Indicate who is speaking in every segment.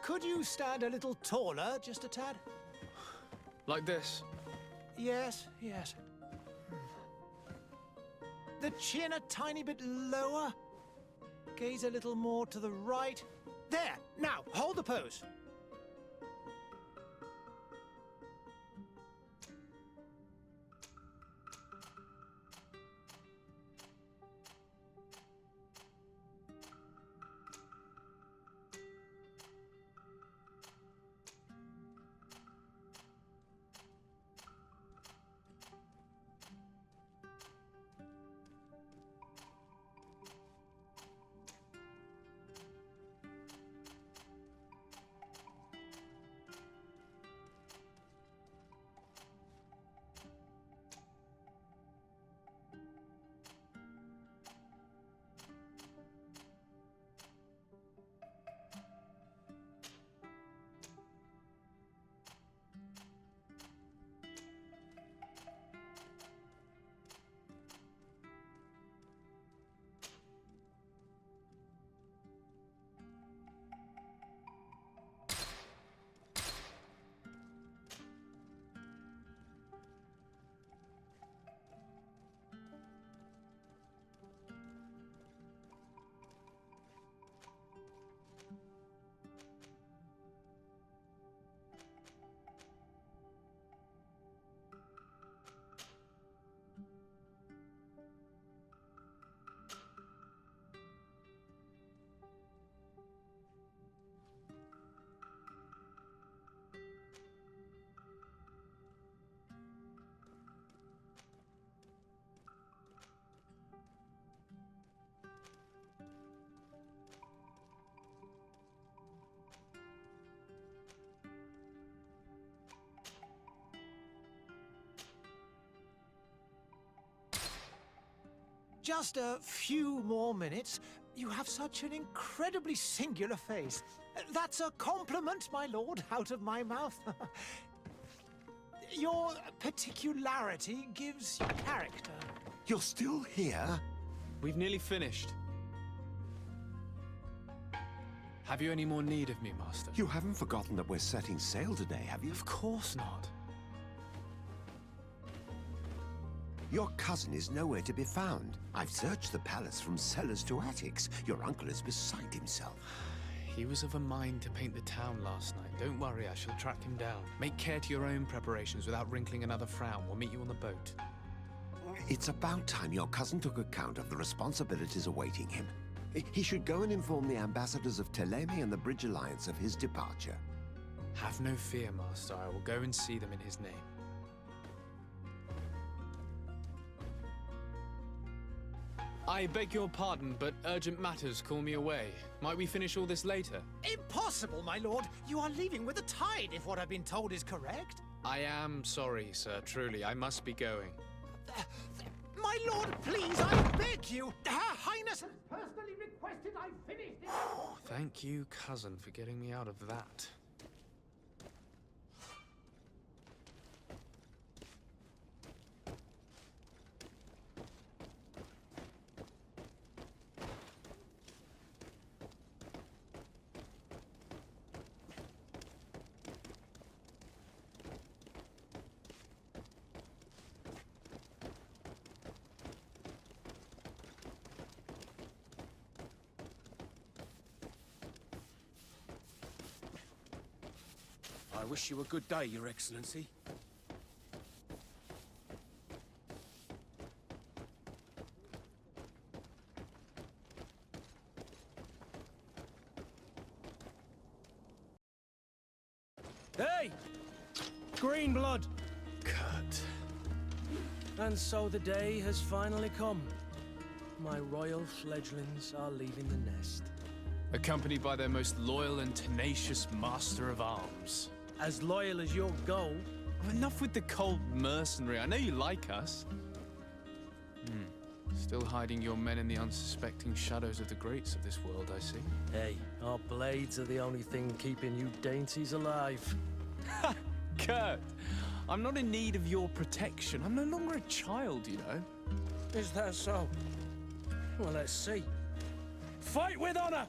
Speaker 1: Could you stand a little taller, just a tad?
Speaker 2: Like this?
Speaker 1: Yes, yes. The chin a tiny bit lower. Gaze a little more to the right. There! Now, hold the pose. Just a few more minutes. You have such an incredibly singular face. That's a compliment, my lord, out of my mouth. Your particularity gives you character.
Speaker 3: You're still here?
Speaker 2: We've nearly finished. Have you any more need of me, Master?
Speaker 3: You haven't forgotten that we're setting sail today, have you?
Speaker 2: Of course not.
Speaker 3: Your cousin is nowhere to be found. I've searched the palace from cellars to attics. Your uncle is beside himself.
Speaker 2: He was of a mind to paint the town last night. Don't worry, I shall track him down. Make care to your own preparations without wrinkling another frown. We'll meet you on the boat.
Speaker 3: It's about time your cousin took account of the responsibilities awaiting him. He should go and inform the ambassadors of Teleme and the Bridge Alliance of his departure.
Speaker 2: Have no fear, Master. I will go and see them in his name. I beg your pardon, but urgent matters call me away. Might we finish all this later?
Speaker 1: Impossible, my lord. You are leaving with the tide, if what I've been told is correct.
Speaker 2: I am sorry, sir. Truly, I must be going.
Speaker 1: My lord, please, I beg you. Her Highness has personally requested I finish this.
Speaker 2: Thank you, cousin, for getting me out of that.
Speaker 4: I wish you a good day, Your Excellency.
Speaker 5: Hey! Green blood!
Speaker 2: Kurt.
Speaker 5: And so the day has finally come. My royal fledglings are leaving the nest.
Speaker 2: Accompanied by their most loyal and tenacious master of arms.
Speaker 5: As loyal as your goal.
Speaker 2: Enough with the cold mercenary. I know you like us. Still hiding your men in the unsuspecting shadows of the greats of this world, I see.
Speaker 5: Hey, our blades are the only thing keeping you dainties alive.
Speaker 2: Ha! Kurt! I'm not in need of your protection. I'm no longer a child, you know.
Speaker 5: Is that so? Well, let's see. Fight with honor!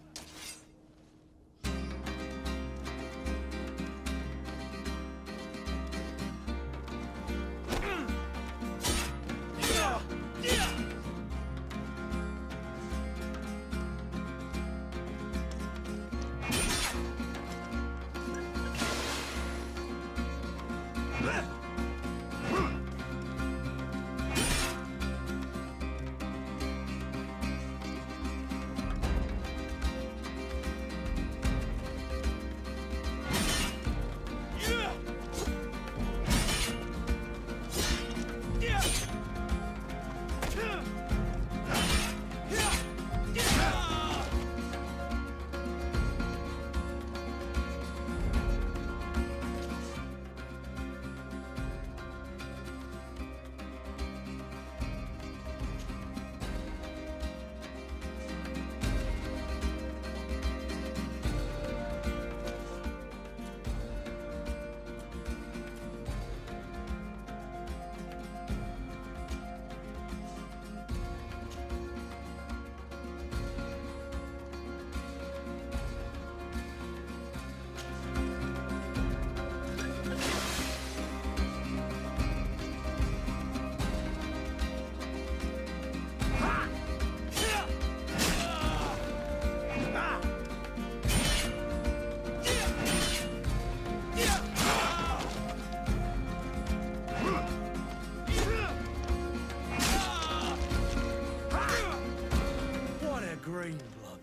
Speaker 5: Greenblood.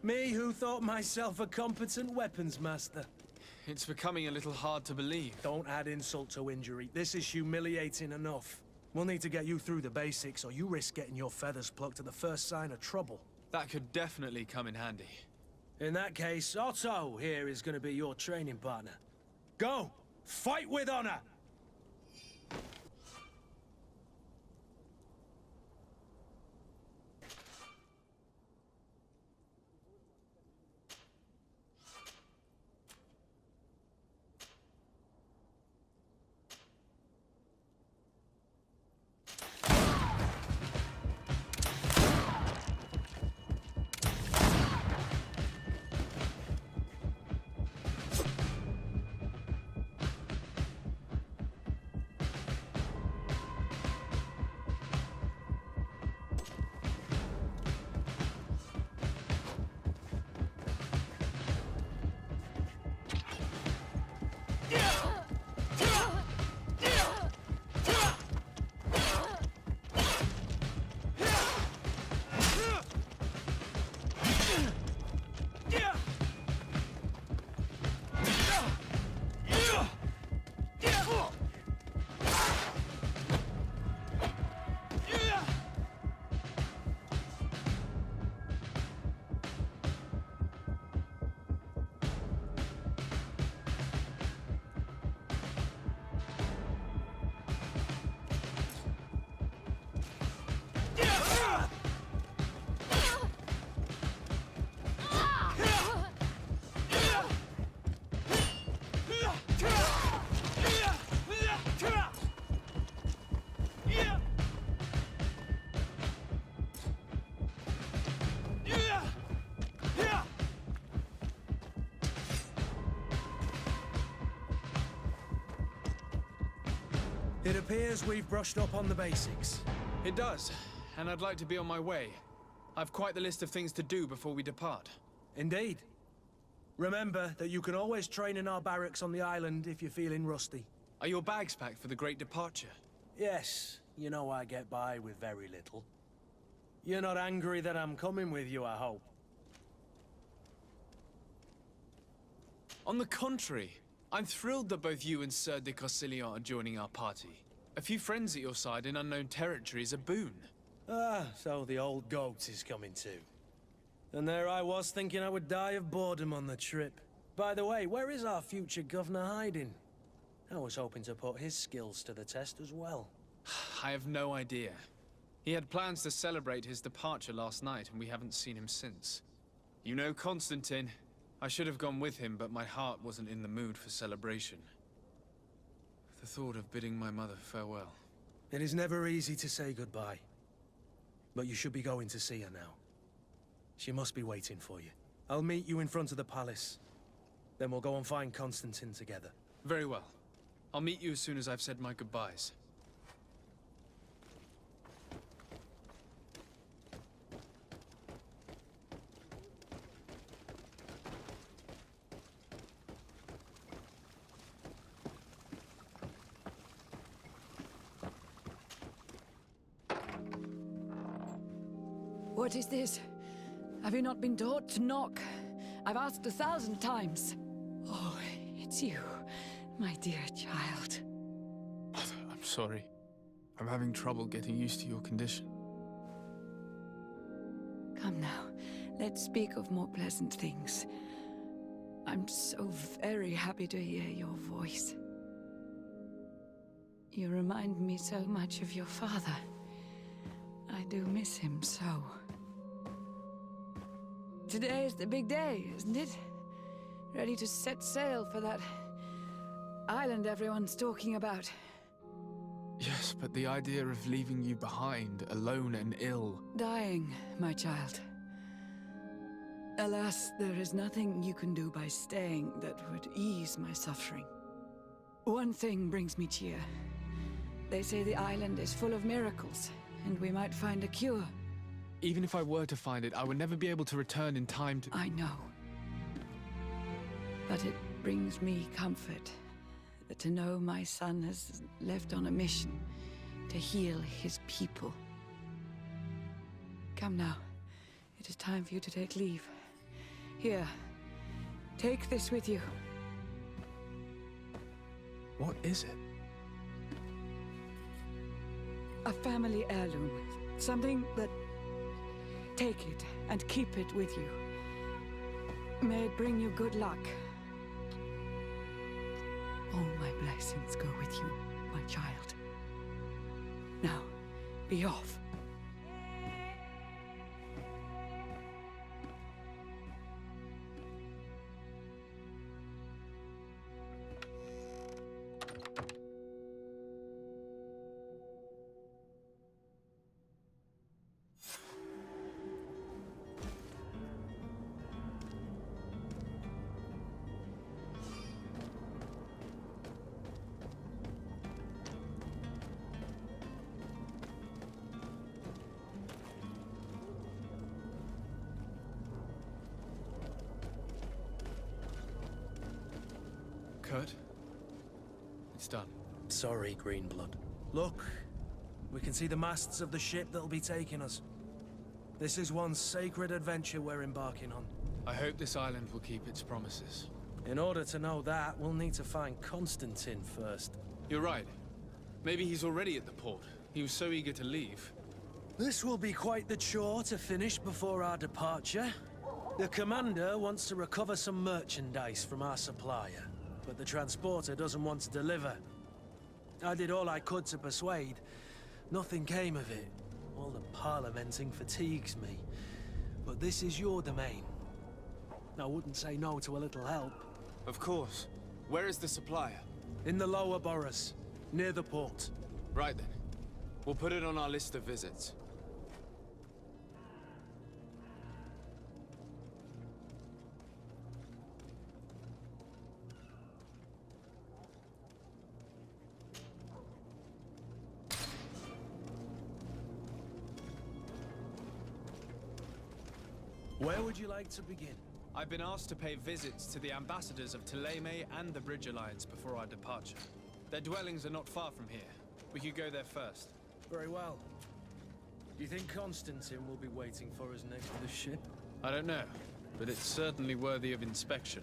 Speaker 5: Me who thought myself a competent weapons master.
Speaker 2: It's becoming a little hard to believe.
Speaker 5: Don't add insult to injury. This is humiliating enough. We'll need to get you through the basics, or you risk getting your feathers plucked at the first sign of trouble.
Speaker 2: That could definitely come in handy.
Speaker 5: In that case, Otto here is going to be your training partner. Go! Fight with honor! It appears we've brushed up on the basics.
Speaker 2: It does, and I'd like to be on my way. I've quite the list of things to do before we depart.
Speaker 5: Indeed. Remember that you can always train in our barracks on the island if you're feeling rusty.
Speaker 2: Are your bags packed for the great departure?
Speaker 5: Yes, you know I get by with very little. You're not angry that I'm coming with you, I hope.
Speaker 2: On the contrary, I'm thrilled that both you and Sir de Corsillon are joining our party. A few friends at your side in unknown territory is a boon.
Speaker 5: Ah, so the old goat is coming too. And there I was thinking I would die of boredom on the trip. By the way, where is our future governor hiding? I was hoping to put his skills to the test as well.
Speaker 2: I have no idea. He had plans to celebrate his departure last night, and we haven't seen him since. You know Constantine. I should have gone with him, but my heart wasn't in the mood for celebration. The thought of bidding my mother farewell.
Speaker 5: It is never easy to say goodbye. But you should be going to see her now. She must be waiting for you. I'll meet you in front of the palace. Then we'll go and find Constantine together.
Speaker 2: Very well. I'll meet you as soon as I've said my goodbyes.
Speaker 6: What is this? Have you not been taught to knock? I've asked 1,000 times. Oh, it's you, my dear child.
Speaker 2: I'm sorry. I'm having trouble getting used to your condition.
Speaker 6: Come now, let's speak of more pleasant things. I'm so very happy to hear your voice. You remind me so much of your father. I do miss him so. Today is the big day, isn't it? Ready to set sail for that island everyone's talking about.
Speaker 2: Yes, but the idea of leaving you behind, alone and ill...
Speaker 6: Dying, my child. Alas, there is nothing you can do by staying that would ease my suffering. One thing brings me cheer. They say the island is full of miracles, and we might find a cure.
Speaker 2: Even if I were to find it, I would never be able to return in time to...
Speaker 6: I know. But it brings me comfort to know my son has left on a mission to heal his people. Come now. It is time for you to take leave. Here, take this with you.
Speaker 2: What is it?
Speaker 6: A family heirloom. Something that... Take it and keep it with you. May it bring you good luck. All my blessings go with you, my child. Now, be off.
Speaker 2: Kurt? It's done.
Speaker 5: Sorry, Greenblood. Look, we can see the masts of the ship that'll be taking us. This is one sacred adventure we're embarking on.
Speaker 2: I hope this island will keep its promises.
Speaker 5: In order to know that, we'll need to find Constantine first.
Speaker 2: You're right. Maybe he's already at the port. He was so eager to leave.
Speaker 5: This will be quite the chore to finish before our departure. The commander wants to recover some merchandise from our supplier, but the transporter doesn't want to deliver. I did all I could to persuade. Nothing came of it. All the parliamenting fatigues me. But this is your domain. I wouldn't say no to a little help.
Speaker 2: Of course. Where is the supplier?
Speaker 5: In the lower boroughs, near the port.
Speaker 2: Right then. We'll put it on our list of visits.
Speaker 5: Where would you like to begin?
Speaker 2: I've been asked to pay visits to the ambassadors of Thélème and the Bridge Alliance before our departure. Their dwellings are not far from here. We could go there first.
Speaker 5: Very well. Do you think Constantine will be waiting for us next to the ship?
Speaker 2: I don't know, but it's certainly worthy of inspection.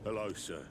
Speaker 7: Hello, sir.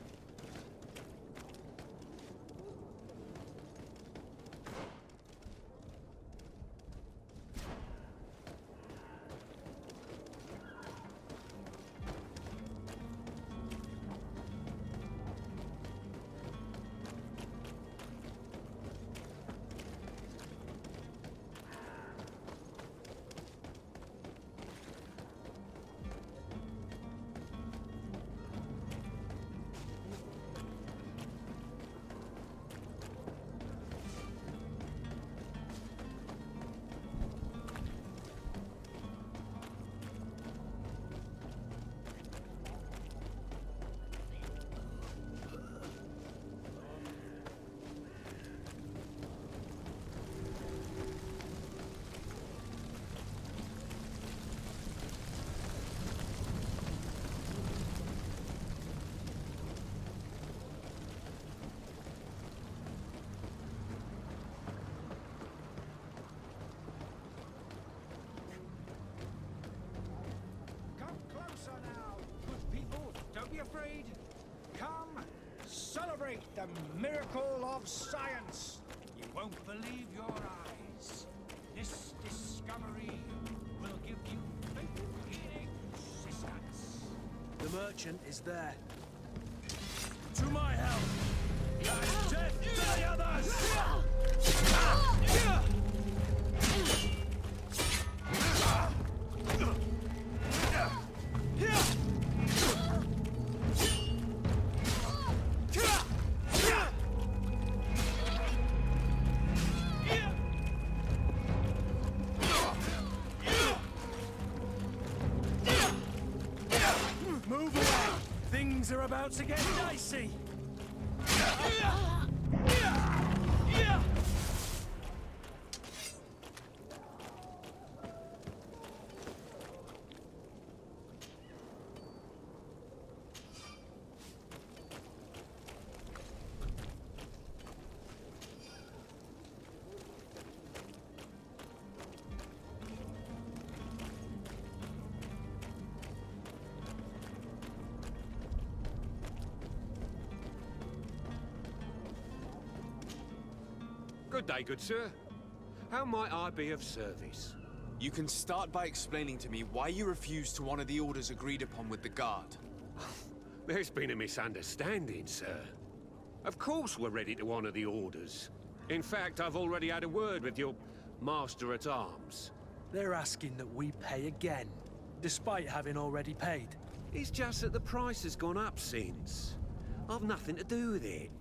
Speaker 8: Afraid. Come, celebrate the miracle of science. You won't believe your eyes. This discovery will give you faith in existence.
Speaker 5: The merchant is there. To my help! Guys, death to the others! Move away! Things are about to get dicey!
Speaker 7: Good day, good sir. How might I be of service?
Speaker 2: You can start by explaining to me why you refused to honor the orders agreed upon with the guard.
Speaker 7: There's been a misunderstanding, sir. Of course we're ready to honor the orders. In fact, I've already had a word with your master-at-arms.
Speaker 5: They're asking that we pay again, despite having already paid.
Speaker 7: It's just that the price has gone up since. I've nothing to do with it.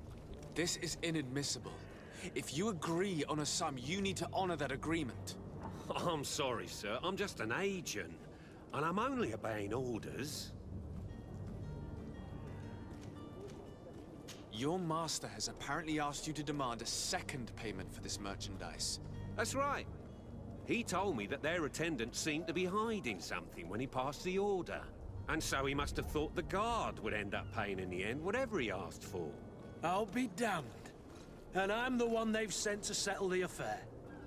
Speaker 2: This is inadmissible. If you agree on a sum, you need to honor that agreement.
Speaker 7: I'm sorry, sir. I'm just an agent. And I'm only obeying orders.
Speaker 2: Your master has apparently asked you to demand a second payment for this merchandise.
Speaker 7: That's right. He told me that their attendant seemed to be hiding something when he passed the order. And so he must have thought the guard would end up paying in the end, whatever he asked for.
Speaker 5: I'll be damned. And I'm the one they've sent to settle the affair.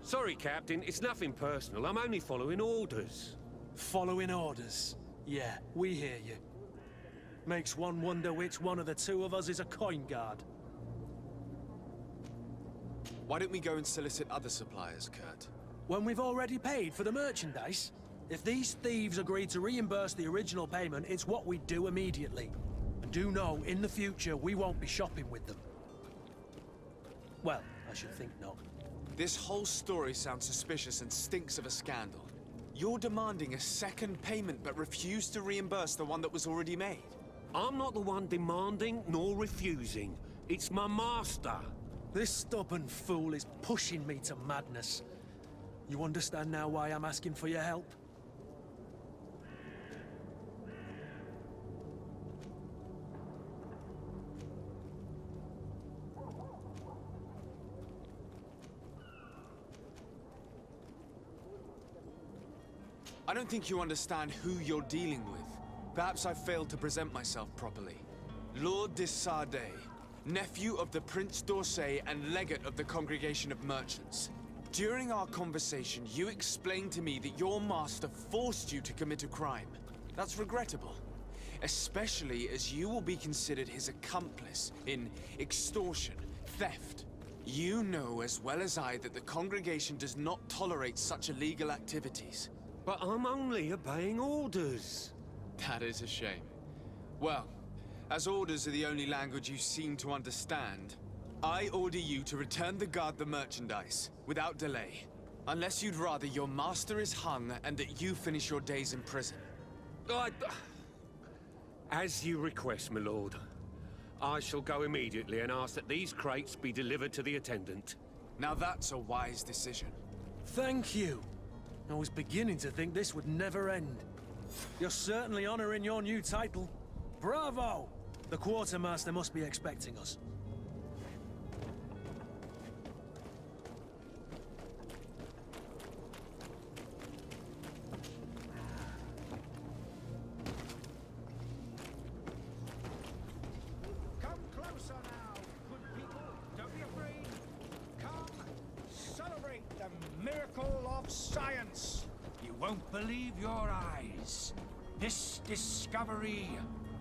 Speaker 7: Sorry, Captain. It's nothing personal. I'm only following orders.
Speaker 5: Following orders. Yeah, we hear you. Makes one wonder which one of the two of us is a coin guard.
Speaker 2: Why don't we go and solicit other suppliers, Kurt?
Speaker 5: When we've already paid for the merchandise? If these thieves agree to reimburse the original payment, it's what we do immediately. And do know, in the future, we won't be shopping with them. Well, I should think not.
Speaker 2: This whole story sounds suspicious and stinks of a scandal. You're demanding a second payment but refuse to reimburse the one that was already made.
Speaker 7: I'm not the one demanding nor refusing. It's my master.
Speaker 5: This stubborn fool is pushing me to madness. You understand now why I'm asking for your help?
Speaker 2: I don't think you understand who you're dealing with. Perhaps I failed to present myself properly. Lord de Sardet, nephew of the Prince d'Orsay and legate of the Congregation of Merchants. During our conversation, you explained to me that your master forced you to commit a crime. That's regrettable, especially as you will be considered his accomplice in extortion, theft. You know as well as I that the Congregation does not tolerate such illegal activities.
Speaker 7: But I'm only obeying orders.
Speaker 2: That is a shame. Well, as orders are the only language you seem to understand, I order you to return the guard the merchandise, without delay. Unless you'd rather your master is hung and that you finish your days in prison.
Speaker 7: As you request, my lord. I shall go immediately and ask that these crates be delivered to the attendant.
Speaker 2: Now that's a wise decision.
Speaker 5: Thank you. I was beginning to think this would never end. You're certainly honoring your new title. Bravo! The quartermaster must be expecting us.
Speaker 8: Come closer now, good people. Don't be afraid. Come, celebrate the miracle of science. You won't believe your eyes. This discovery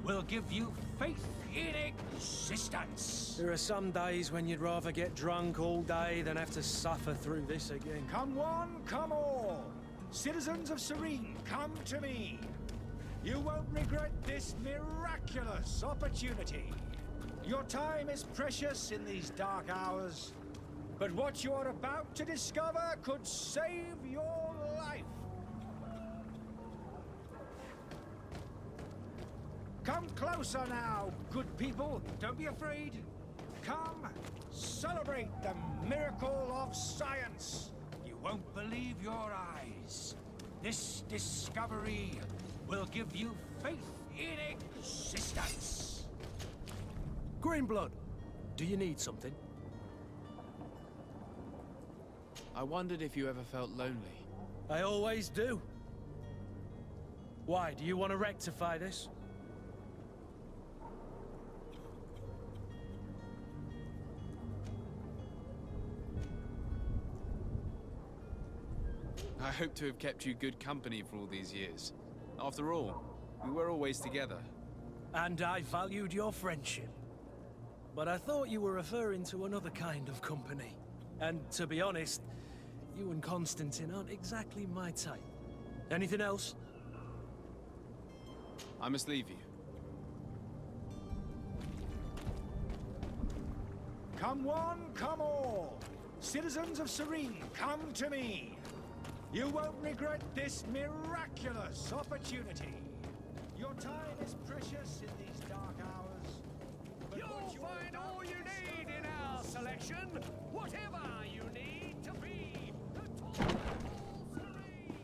Speaker 8: will give you faith in existence.
Speaker 5: There are some days when you'd rather get drunk all day than have to suffer through this again.
Speaker 8: Come one, come all. Citizens of Serene, come to me. You won't regret this miraculous opportunity. Your time is precious in these dark hours, but what you are about to discover could save your life. Come closer now, good people. Don't be afraid. Come, celebrate the miracle of science. You won't believe your eyes. This discovery will give you faith in existence.
Speaker 5: Greenblood, do you need something?
Speaker 2: I wondered if you ever felt lonely.
Speaker 5: I always do. Why, do you want to rectify this?
Speaker 2: I hope to have kept you good company for all these years. After all, we were always together.
Speaker 5: And I valued your friendship. But I thought you were referring to another kind of company. And to be honest, you and Constantine aren't exactly my type. Anything else?
Speaker 2: I must leave you.
Speaker 8: Come one, come all. Citizens of Serene, come to me. You won't regret this miraculous opportunity. Your time is precious in these dark hours. You'll find all you need in our selection. Whatever you need to be the total Serene.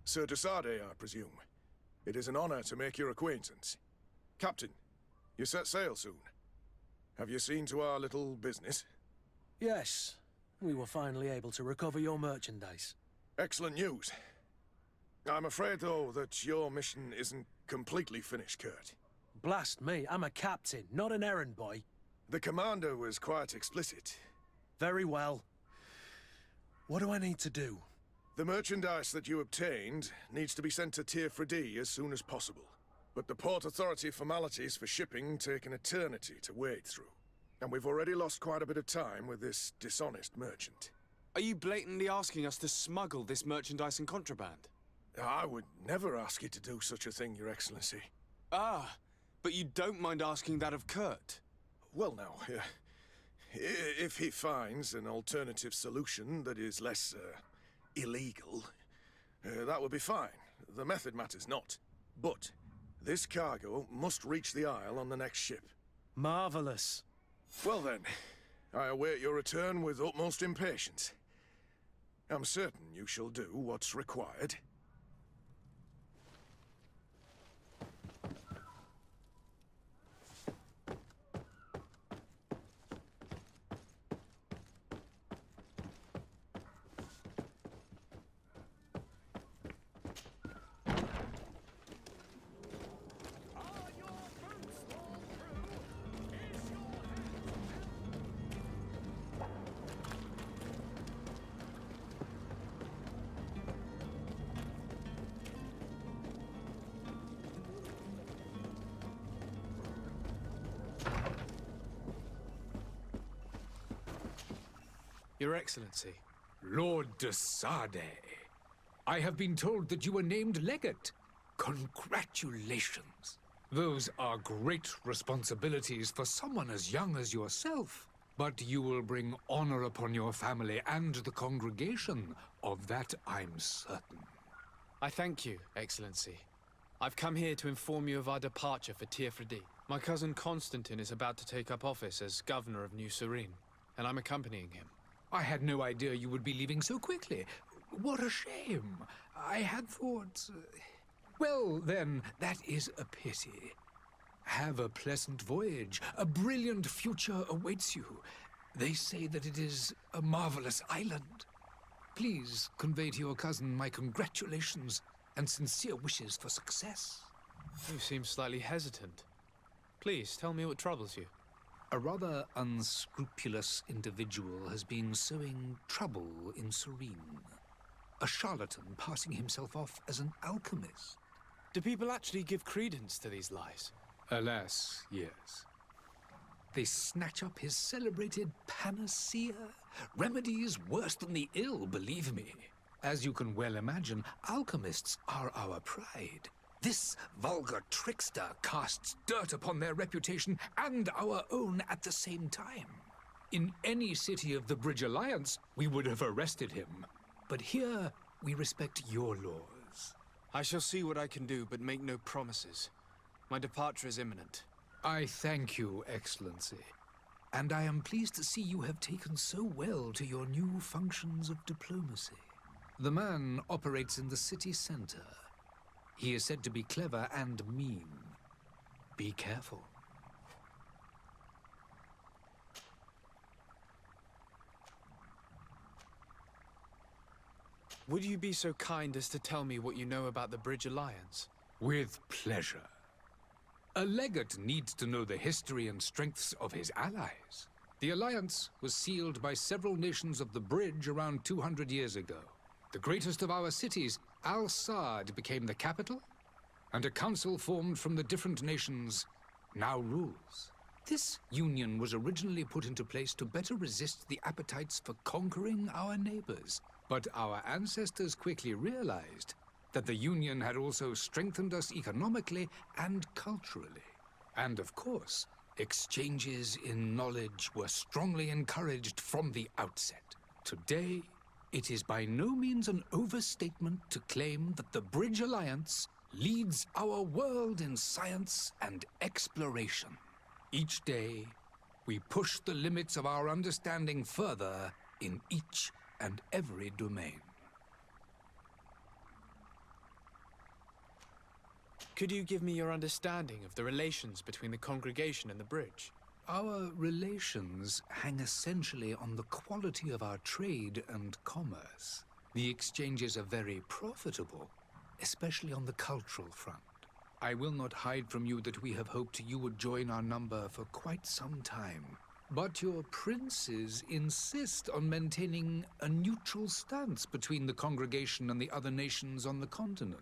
Speaker 9: Sir de Sardet, I presume. It is an honor to make your acquaintance. Captain, you set sail soon. Have you seen to our little business?
Speaker 5: Yes. We were finally able to recover your merchandise.
Speaker 9: Excellent news. I'm afraid, though, that your mission isn't completely finished, Kurt.
Speaker 5: Blast me, I'm a captain, not an errand boy.
Speaker 9: The commander was quite explicit.
Speaker 5: Very well. What do I need to do?
Speaker 9: The merchandise that you obtained needs to be sent to Tier 3D as soon as possible. But the Port Authority formalities for shipping take an eternity to wade through. And we've already lost quite a bit of time with this dishonest merchant.
Speaker 2: Are you blatantly asking us to smuggle this merchandise in contraband?
Speaker 9: I would never ask you to do such a thing, Your Excellency.
Speaker 2: Ah, but you don't mind asking that of Kurt?
Speaker 9: Well, now, if he finds an alternative solution that is less, illegal, that would be fine. The method matters not. But this cargo must reach the Isle on the next ship.
Speaker 5: Marvelous.
Speaker 9: Well then, I await your return with utmost impatience. I'm certain you shall do what's required.
Speaker 2: Your Excellency.
Speaker 10: Lord de Sardet, I have been told that you were named legate. Congratulations. Those are great responsibilities for someone as young as yourself. But you will bring honor upon your family and the congregation. Of that I'm certain.
Speaker 2: I thank you, Excellency. I've come here to inform you of our departure for Tier 3D. My cousin Constantine is about to take up office as Governor of New Serene, and I'm accompanying him.
Speaker 10: I had no idea you would be leaving so quickly. What a shame. I had thought... Well, then, that is a pity. Have a pleasant voyage. A brilliant future awaits you. They say that it is a marvelous island. Please convey to your cousin my congratulations and sincere wishes for success.
Speaker 2: You seem slightly hesitant. Please, tell me what troubles you.
Speaker 10: A rather unscrupulous individual has been sowing trouble in Serene. A charlatan passing himself off as an alchemist.
Speaker 2: Do people actually give credence to these lies?
Speaker 10: Alas, yes. They snatch up his celebrated panacea. Remedies worse than the ill, believe me. As you can well imagine, alchemists are our pride. This vulgar trickster casts dirt upon their reputation and our own at the same time. In any city of the Bridge Alliance, we would have arrested him. But here, we respect your laws.
Speaker 2: I shall see what I can do, but make no promises. My departure is imminent.
Speaker 10: I thank you, Excellency. And I am pleased to see you have taken so well to your new functions of diplomacy. The man operates in the city center. He is said to be clever and mean. Be careful.
Speaker 2: Would you be so kind as to tell me what you know about the Bridge Alliance?
Speaker 10: With pleasure. A legate needs to know the history and strengths of his allies. The alliance was sealed by several nations of the Bridge around 200 years ago. The greatest of our cities, Al-Saad, became the capital, and a council formed from the different nations now rules. This union was originally put into place to better resist the appetites for conquering our neighbors, but our ancestors quickly realized that the union had also strengthened us economically and culturally. And of course, exchanges in knowledge were strongly encouraged from the outset. Today, it is by no means an overstatement to claim that the Bridge Alliance leads our world in science and exploration. Each day, we push the limits of our understanding further in each and every domain.
Speaker 2: Could you give me your understanding of the relations between the congregation and the bridge?
Speaker 10: Our relations hang essentially on the quality of our trade and commerce. The exchanges are very profitable, especially on the cultural front. I will not hide from you that we have hoped you would join our number for quite some time. But your princes insist on maintaining a neutral stance between the congregation and the other nations on the continent.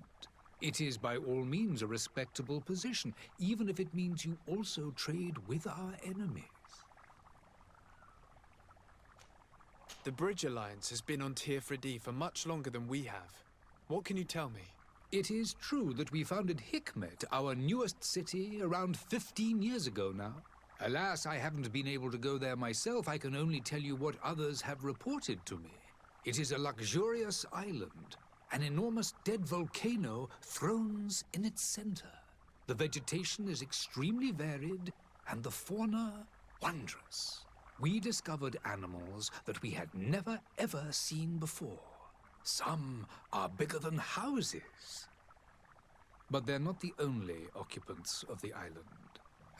Speaker 10: It is by all means a respectable position, even if it means you also trade with our enemies.
Speaker 2: The Bridge Alliance has been on Teofredi for much longer than we have. What can you tell me?
Speaker 10: It is true that we founded Hikmet, our newest city, around 15 years ago now. Alas, I haven't been able to go there myself. I can only tell you what others have reported to me. It is a luxurious island. An enormous dead volcano thrones in its center. The vegetation is extremely varied, and the fauna wondrous. We discovered animals that we had never ever seen before. Some are bigger than houses. But they're not the only occupants of the island.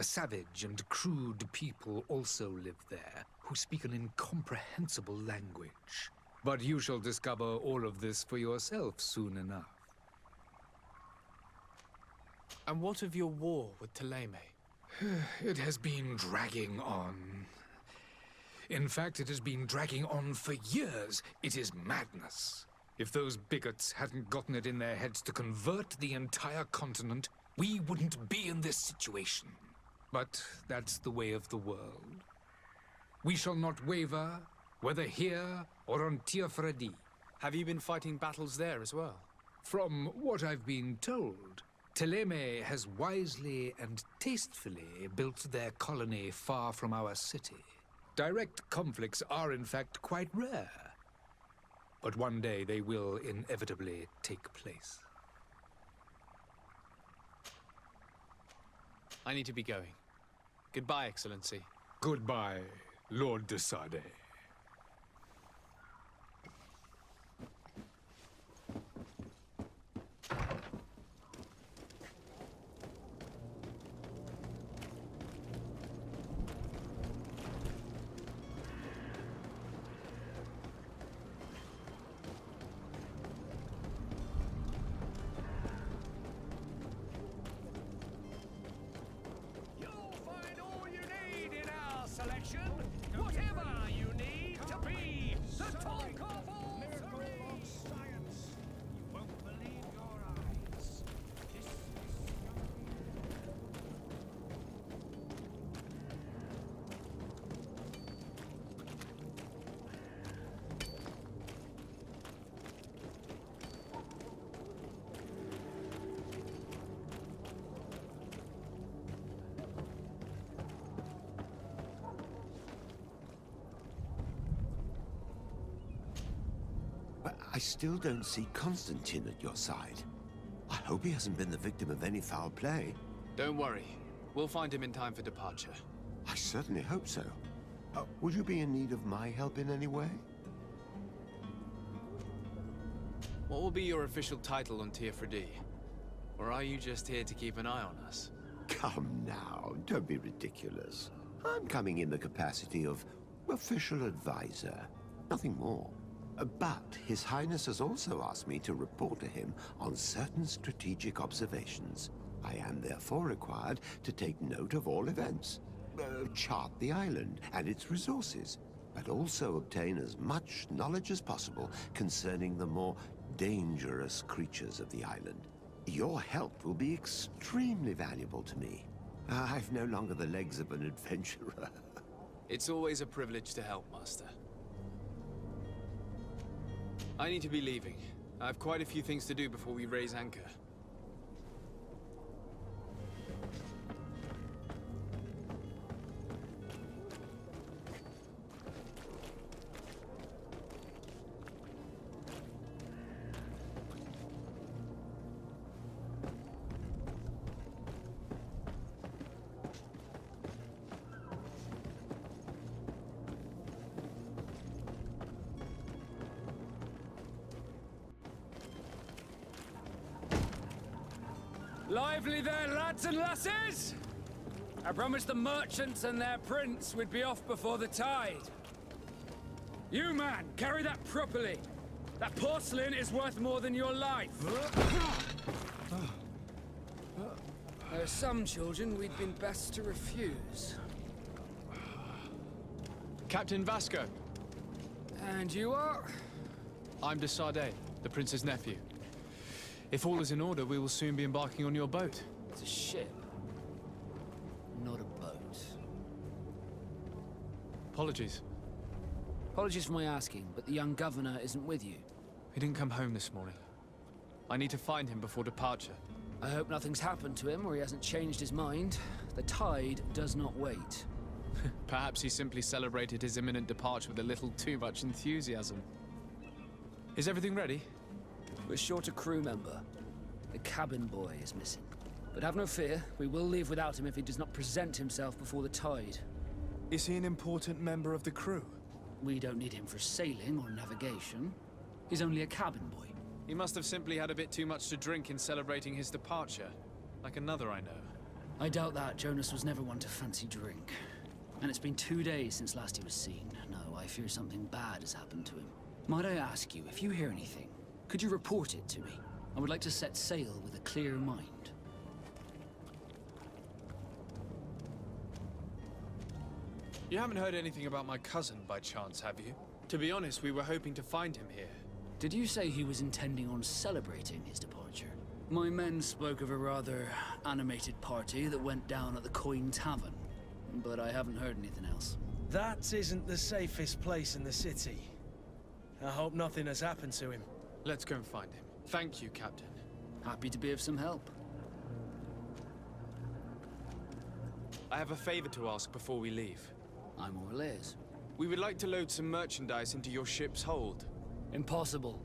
Speaker 10: A savage and crude people also live there, who speak an incomprehensible language. But you shall discover all of this for yourself soon enough.
Speaker 2: And what of your war with Thélème?
Speaker 10: It has been dragging on. In fact, it has been dragging on for years. It is madness. If those bigots hadn't gotten it in their heads to convert the entire continent, we wouldn't be in this situation. But that's the way of the world. We shall not waver, whether here or on Teofredi.
Speaker 2: Have you been fighting battles there as well?
Speaker 10: From what I've been told, Thélème has wisely and tastefully built their colony far from our city. Direct conflicts are in fact quite rare. But one day they will inevitably take place.
Speaker 2: I need to be going. Goodbye, Excellency.
Speaker 10: Goodbye, Lord de Sade.
Speaker 8: Whatever you need to be the talk of all miracle of science. You won't believe your eyes. This
Speaker 3: But I still don't see Constantine at your side. I hope he hasn't been the victim of any foul play.
Speaker 2: Don't worry. We'll find him in time for departure.
Speaker 3: I certainly hope so. Would you be in need of my help in any way?
Speaker 2: What will be your official title on Teofredi? Or are you just here to keep an eye on us?
Speaker 3: Come now, don't be ridiculous. I'm coming in the capacity of official advisor, nothing more. But His Highness has also asked me to report to him on certain strategic observations. I am therefore required to take note of all events. chart the island and its resources, but also obtain as much knowledge as possible concerning the more dangerous creatures of the island. Your help will be extremely valuable to me. I've no longer the legs of an adventurer.
Speaker 2: It's always a privilege to help, Master. I need to be leaving. I have quite a few things to do before we raise anchor.
Speaker 11: Lively there, lads and lasses! I promised the merchants and their prince we'd be off before the tide. You, man, carry that properly. That porcelain is worth more than your life. There are some children we'd been best to refuse.
Speaker 2: Captain Vasco.
Speaker 11: And you are?
Speaker 2: I'm de Sardet, the prince's nephew. If all is in order, we will soon be embarking on your boat.
Speaker 11: It's a ship, not a boat.
Speaker 2: Apologies.
Speaker 11: Apologies for my asking, but the young governor isn't with you.
Speaker 2: He didn't come home this morning. I need to find him before departure.
Speaker 11: I hope nothing's happened to him or he hasn't changed his mind. The tide does not wait.
Speaker 2: Perhaps he simply celebrated his imminent departure with a little too much enthusiasm. Is everything ready?
Speaker 11: We're short a crew member. The cabin boy is missing. But have no fear, we will leave without him if he does not present himself before the tide.
Speaker 2: Is he an important member of the crew?
Speaker 11: We don't need him for sailing or navigation. He's only a cabin boy.
Speaker 2: He must have simply had a bit too much to drink in celebrating his departure. Like another I know.
Speaker 11: I doubt that. Jonas was never one to fancy drink. And it's been 2 days since last he was seen. No, I fear something bad has happened to him. Might I ask you, if you hear anything, could you report it to me? I would like to set sail with a clear mind.
Speaker 2: You haven't heard anything about my cousin by chance, have you? To be honest, we were hoping to find him here.
Speaker 11: Did you say he was intending on celebrating his departure? My men spoke of a rather animated party that went down at the Coin Tavern, but I haven't heard anything else.
Speaker 5: That isn't the safest place in the city. I hope nothing has happened to him.
Speaker 2: Let's go and find him. Thank you, Captain.
Speaker 11: Happy to be of some help.
Speaker 2: I have a favor to ask before we leave.
Speaker 11: I'm all ears.
Speaker 2: We would like to load some merchandise into your ship's hold.
Speaker 11: Impossible.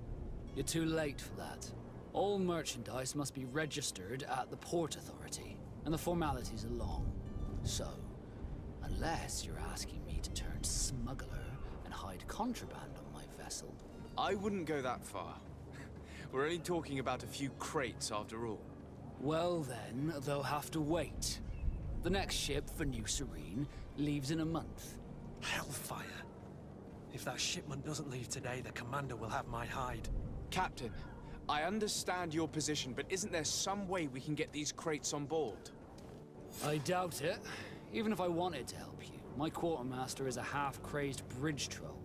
Speaker 11: You're too late for that. All merchandise must be registered at the Port Authority, and the formalities are long. So, unless you're asking me to turn smuggler and hide contraband on my vessel...
Speaker 2: I wouldn't go that far. We're only talking about a few crates after all.
Speaker 11: Well then, they'll have to wait. The next ship for New Serene leaves in a month.
Speaker 5: Hellfire. If that shipment doesn't leave today, the commander will have my hide.
Speaker 2: Captain, I understand your position, but isn't there some way we can get these crates on board?
Speaker 11: I doubt it. Even if I wanted to help you, my quartermaster is a half-crazed bridge troll.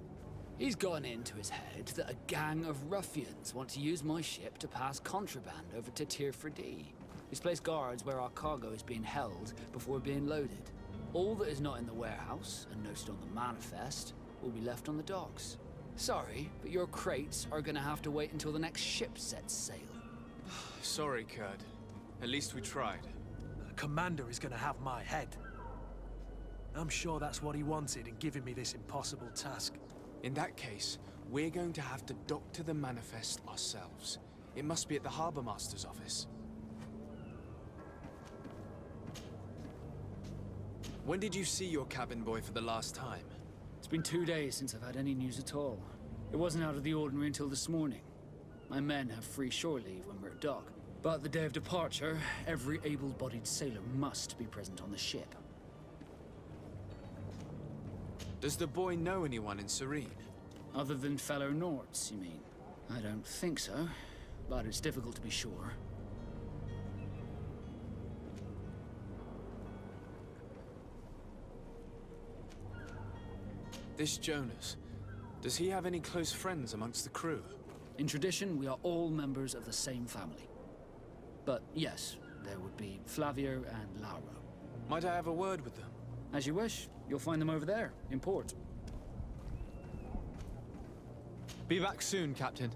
Speaker 11: He's gotten into his head that a gang of ruffians want to use my ship to pass contraband over to Tier 4D. He's placed guards where our cargo is being held before being loaded. All that is not in the warehouse, and noted on the manifest, will be left on the docks. Sorry, but your crates are gonna have to wait until the next ship sets sail.
Speaker 2: Sorry, Kurd. At least we tried.
Speaker 5: The commander is gonna have my head. I'm sure that's what he wanted in giving me this impossible task.
Speaker 2: In that case, we're going to have to doctor the manifest ourselves. It must be at the Harbour Master's office. When did you see your cabin boy for the last time?
Speaker 11: It's been 2 days since I've had any news at all. It wasn't out of the ordinary until this morning. My men have free shore leave when we're at dock. But the day of departure, every able-bodied sailor must be present on the ship.
Speaker 2: Does the boy know anyone in Serene?
Speaker 11: Other than fellow Nords, you mean? I don't think so, but it's difficult to be sure.
Speaker 2: This Jonas, does he have any close friends amongst the crew?
Speaker 11: In tradition, we are all members of the same family. But yes, there would be Flavio and Lauro.
Speaker 2: Might I have a word with them?
Speaker 11: As you wish. You'll find them over there, in port.
Speaker 2: Be back soon, Captain.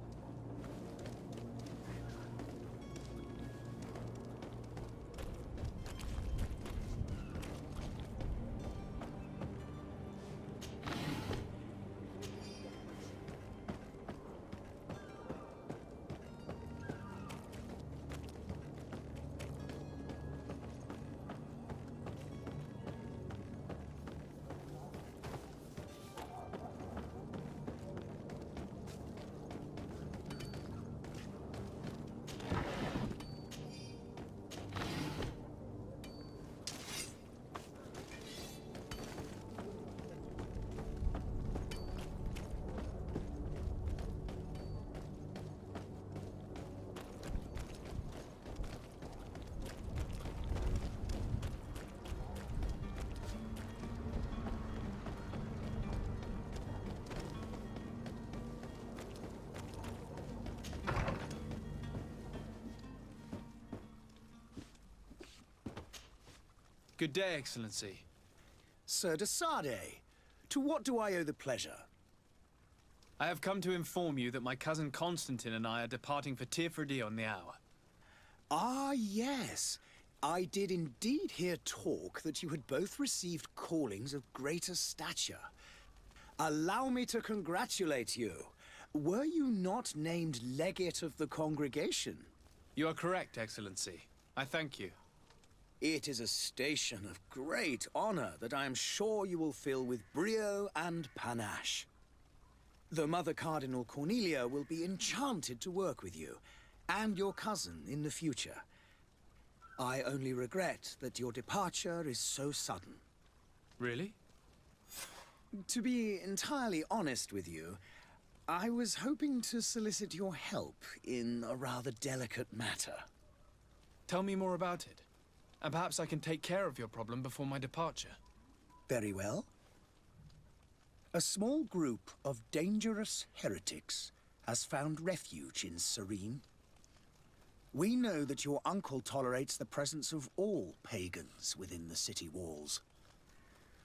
Speaker 2: Good day, Excellency.
Speaker 12: Sir de Sade, to what do I owe the pleasure?
Speaker 2: I have come to inform you that my cousin Constantine and I are departing for Tirfredi on the hour.
Speaker 12: Ah, yes. I did indeed hear talk that you had both received callings of greater stature. Allow me to congratulate you. Were you not named legate of the congregation?
Speaker 2: You are correct, Excellency. I thank you.
Speaker 12: It is a station of great honor that I am sure you will fill with brio and panache. The Mother Cardinal Cornelia will be enchanted to work with you, and your cousin in the future. I only regret that your departure is so sudden.
Speaker 2: Really?
Speaker 12: To be entirely honest with you, I was hoping to solicit your help in a rather delicate matter.
Speaker 2: Tell me more about it. And perhaps I can take care of your problem before my departure.
Speaker 12: Very well. A small group of dangerous heretics has found refuge in Serene. We know that your uncle tolerates the presence of all pagans within the city walls.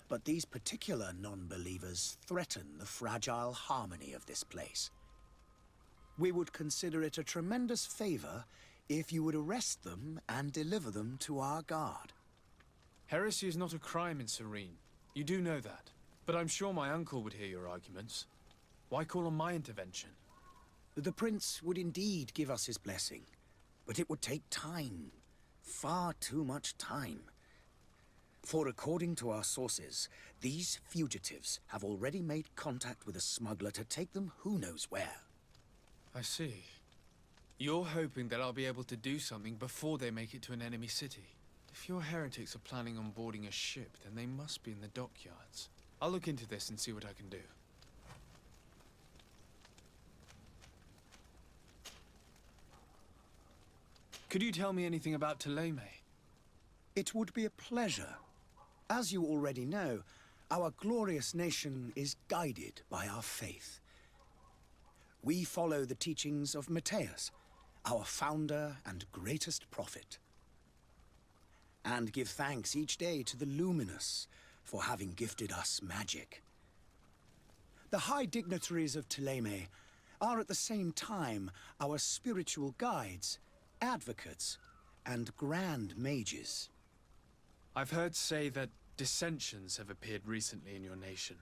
Speaker 12: But these particular non-believers threaten the fragile harmony of this place. We would consider it a tremendous favor if you would arrest them and deliver them to our guard.
Speaker 2: Heresy is not a crime in Serene. You do know that. But I'm sure my uncle would hear your arguments. Why call on my intervention?
Speaker 12: The prince would indeed give us his blessing, but it would take time. Far too much time. For according to our sources, these fugitives have already made contact with a smuggler to take them who knows where.
Speaker 2: I see. You're hoping that I'll be able to do something before they make it to an enemy city. If your heretics are planning on boarding a ship, then they must be in the dockyards. I'll look into this and see what I can do. Could you tell me anything about Ptolemy?
Speaker 12: It would be a pleasure. As you already know, our glorious nation is guided by our faith. We follow the teachings of Matthias, our founder and greatest prophet, and give thanks each day to the Luminous for having gifted us magic. The high dignitaries of Ptolemy are at the same time our spiritual guides, advocates, and grand mages.
Speaker 2: I've heard say that dissensions have appeared recently in your nation.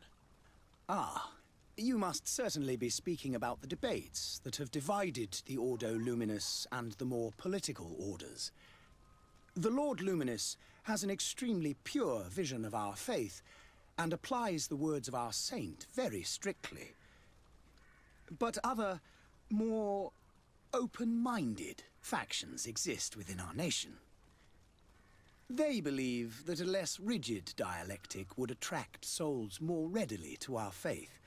Speaker 12: Ah, you must certainly be speaking about the debates that have divided the Ordo Luminous and the more political orders. The Lord Luminous has an extremely pure vision of our faith and applies the words of our saint very strictly. But other, more open-minded factions exist within our nation. They believe that a less rigid dialectic would attract souls more readily to our faith.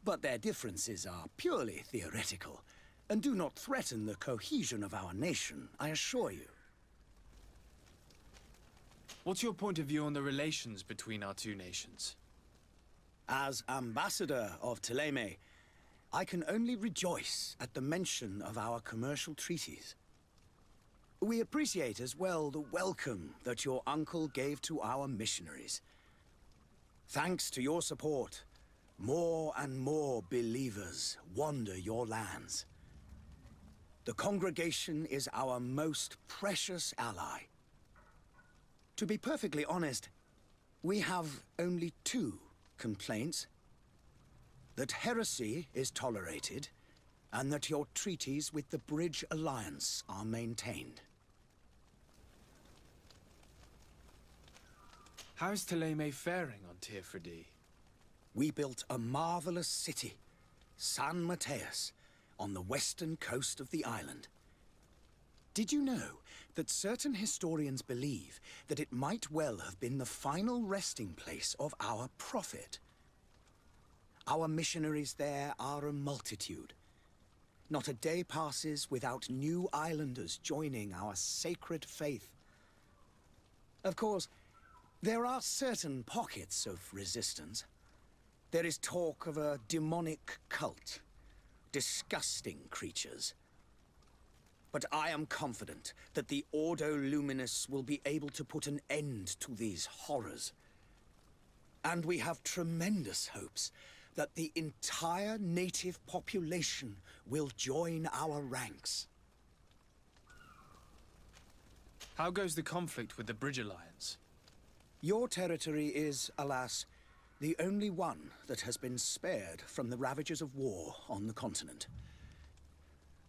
Speaker 12: But their differences are purely theoretical and do not threaten the cohesion of our nation, I assure you.
Speaker 2: What's your point of view on the relations between our two nations?
Speaker 12: As ambassador of Thélème, I can only rejoice at the mention of our commercial treaties. We appreciate as well the welcome that your uncle gave to our missionaries. Thanks to your support, more and more believers wander your lands. The congregation is our most precious ally. To be perfectly honest, we have only two complaints. That heresy is tolerated, and that your treaties with the Bridge Alliance are maintained.
Speaker 2: How's Thélème faring on Teofridi?
Speaker 12: We built a marvelous city, San Mateus, on the western coast of the island. Did you know that certain historians believe that it might well have been the final resting place of our prophet? Our missionaries there are a multitude. Not a day passes without new islanders joining our sacred faith. Of course, there are certain pockets of resistance. There is talk of a demonic cult, disgusting creatures. But I am confident that the Ordo Luminus will be able to put an end to these horrors. And we have tremendous hopes that the entire native population will join our ranks.
Speaker 2: How goes the conflict with the Bridge Alliance?
Speaker 12: Your territory is, alas, the only one that has been spared from the ravages of war on the continent.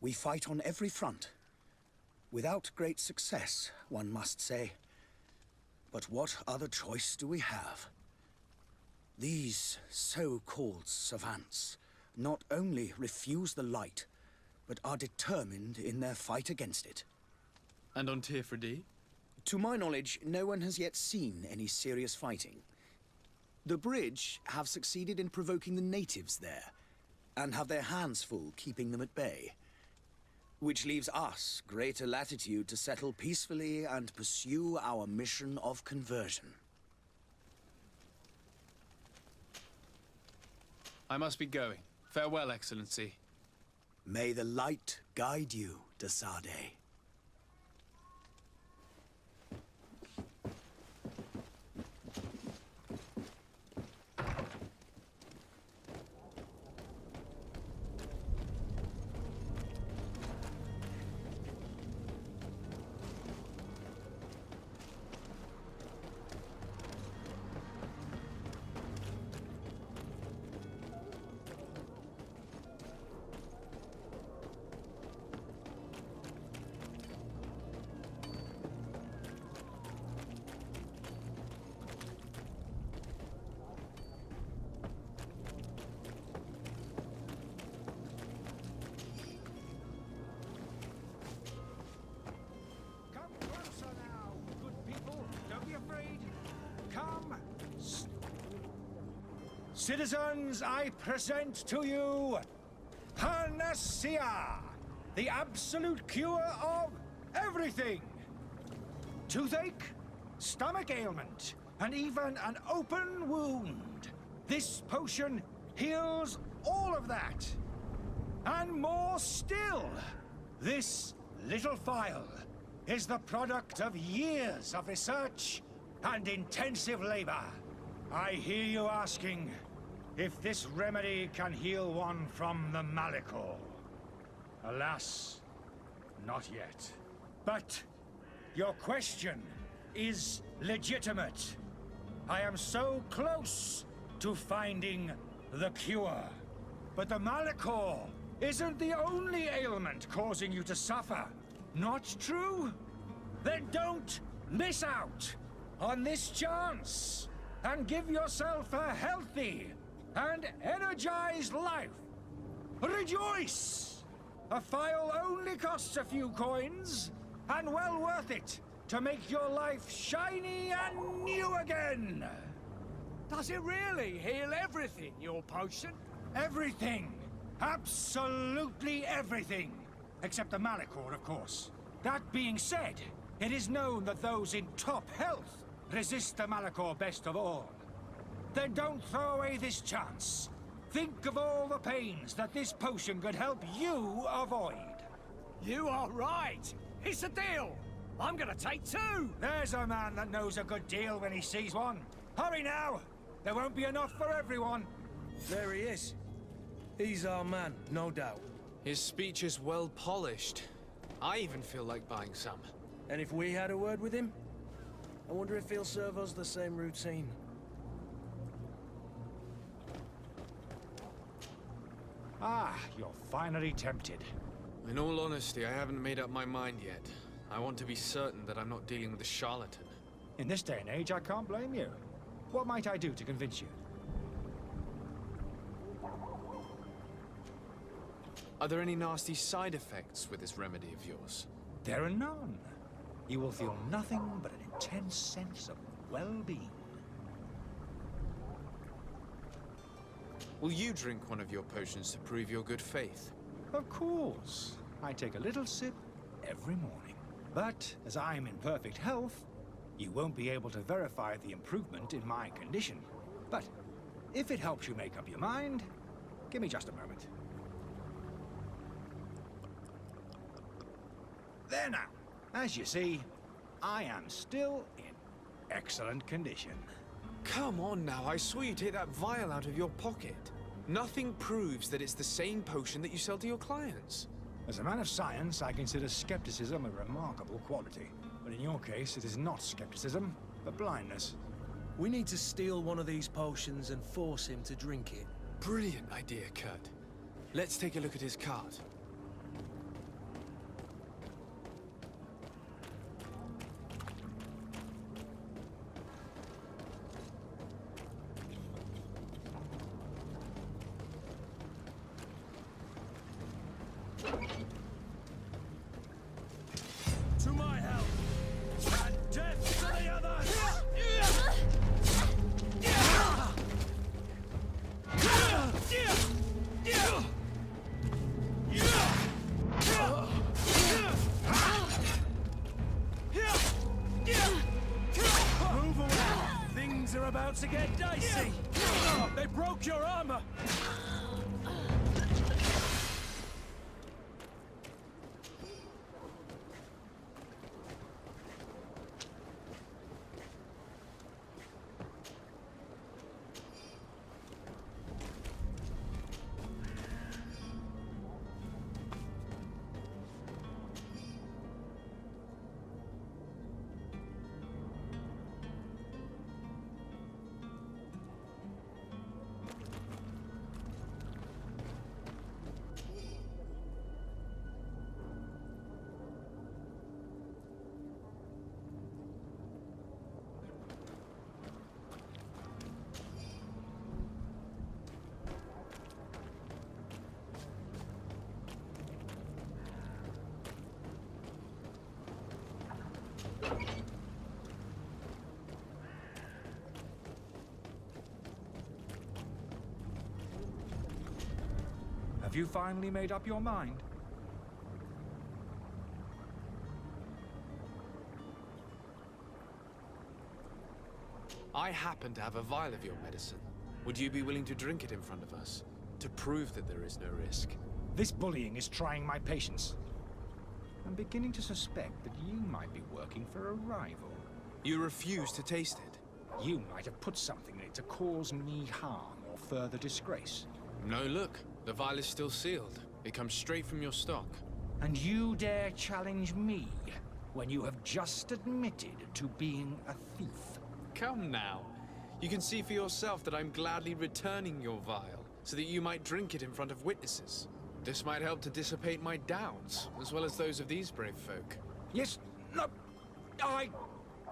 Speaker 12: We fight on every front. Without great success, one must say. But what other choice do we have? These so-called savants not only refuse the light, but are determined in their fight against it.
Speaker 2: And on Teofridi?
Speaker 12: To my knowledge, no one has yet seen any serious fighting. The Bridge have succeeded in provoking the natives there, and have their hands full keeping them at bay. Which leaves us greater latitude to settle peacefully and pursue our mission of conversion.
Speaker 2: I must be going. Farewell, Excellency.
Speaker 12: May the light guide you, de Sade.
Speaker 8: Citizens, I present to you Panacea, the absolute cure of everything. Toothache, stomach ailment, and even an open wound. This potion heals all of that. And more still, this little phial is the product of years of research and intensive labor. I hear you asking if this remedy can heal one from the Malachor. Alas, not yet. But your question is legitimate. I am so close to finding the cure. But the Malachor isn't the only ailment causing you to suffer. Not true? Then don't miss out on this chance and give yourself a healthy and energized life. Rejoice! A phial only costs a few coins, and well worth it to make your life shiny and new again.
Speaker 4: Does it really heal everything, your potion?
Speaker 8: Everything. Absolutely everything. Except the Malachor, of course. That being said, it is known that those in top health resist the Malachor best of all. Then don't throw away this chance. Think of all the pains that this potion could help you avoid.
Speaker 4: You are right. It's a deal. I'm gonna take 2.
Speaker 8: There's a man that knows a good deal when he sees one. Hurry now! There won't be enough for everyone.
Speaker 5: There he is. He's our man, no doubt.
Speaker 2: His speech is well polished. I even feel like buying some.
Speaker 5: And if we had a word with him, I wonder if he'll serve us the same routine.
Speaker 8: Ah, you're finally tempted.
Speaker 2: In all honesty, I haven't made up my mind yet. I want to be certain that I'm not dealing with a charlatan.
Speaker 8: In this day and age, I can't blame you. What might I do to convince you?
Speaker 2: Are there any nasty side effects with this remedy of yours?
Speaker 8: There are none. You will feel nothing but an intense sense of well-being.
Speaker 2: Will you drink one of your potions to prove your good faith?
Speaker 8: Of course. I take a little sip every morning. But as I'm in perfect health, you won't be able to verify the improvement in my condition. But if it helps you make up your mind, give me just a moment. There now. As you see, I am still in excellent condition.
Speaker 2: Come on now, I saw you take that vial out of your pocket. Nothing proves that it's the same potion that you sell to your clients.
Speaker 8: As a man of science, I consider skepticism a remarkable quality. But in your case, it is not skepticism, but blindness.
Speaker 5: We need to steal one of these potions and force him to drink it.
Speaker 2: Brilliant idea, Kurt. Let's take a look at his cart.
Speaker 5: To my help! And death to the others! Move away! Things are about to get dicey! They broke your armor!
Speaker 8: Have you finally made up your mind?
Speaker 2: I happen to have a vial of your medicine. Would you be willing to drink it in front of us? To prove that there is no risk?
Speaker 8: This bullying is trying my patience. I'm beginning to suspect that you might be working for a rival.
Speaker 2: You refuse to taste it?
Speaker 8: You might have put something in it to cause me harm or further disgrace.
Speaker 2: No, look. The vial is still sealed. It comes straight from your stock.
Speaker 8: And you dare challenge me when you have just admitted to being a thief?
Speaker 2: Come now. You can see for yourself that I'm gladly returning your vial, so that you might drink it in front of witnesses. This might help to dissipate my doubts, as well as those of these brave folk.
Speaker 8: Yes, no,